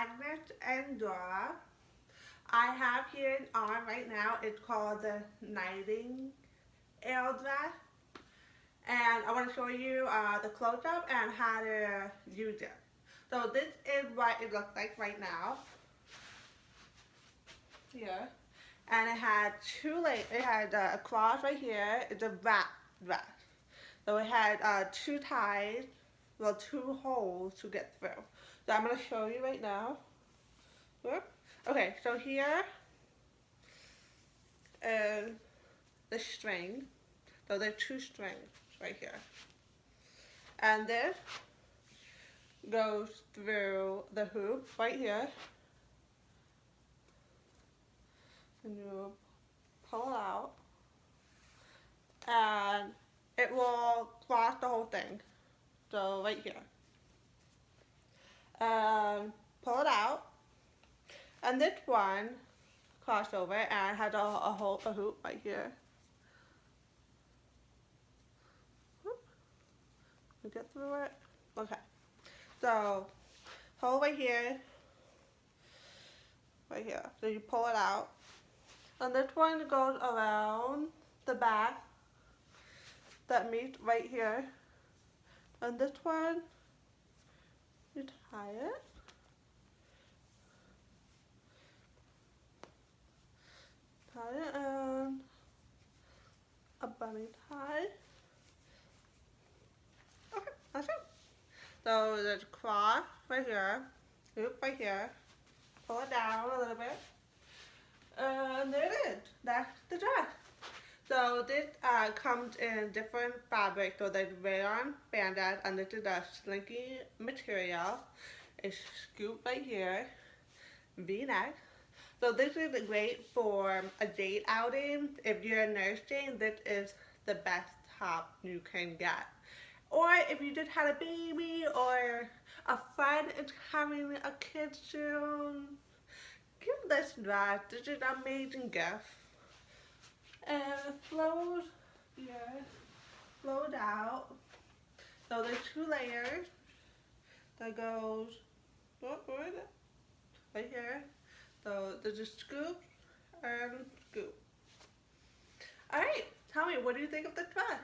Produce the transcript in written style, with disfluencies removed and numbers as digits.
Agnes and Dora. I have here on right now, it's called the Nightingale dress. And I want to show you the close-up and how to use it. So this is what it looks like right now. Here. And it had two layers. It had a cross right here. It's a wrap dress. So it had two ties, well, two holes to get through. So I'm going to show you right now. Whoop. Okay, so here is the string. So there are two strings right here. And this goes through the hoop right here. And you pull it out. And it will cross the whole thing. So right here. And pull it out. And this one crossover and has a hoop right here. You get through it? Okay. So, hole right here. Right here. So you pull it out. And this one goes around the back that meets right here. And this one, you tie it. Tie it and a bunny tie. Okay, that's it. So there's a cross right here, hoop right here, pull it down a little bit, and there it is. That's the dress. So this comes in different fabrics. So there's rayon, bandage, and this is a slinky material. It's scoop right here, V-neck. So this is great for a date outing. If you're nursing, this is the best top you can get. Or if you just had a baby or a friend is having a kid soon, give this dress. This is an amazing gift. And it flows here, flows out. So there's two layers that goes, where is it? Right here. So there's a scoop and scoop. Alright, tell me, what do you think of the dress?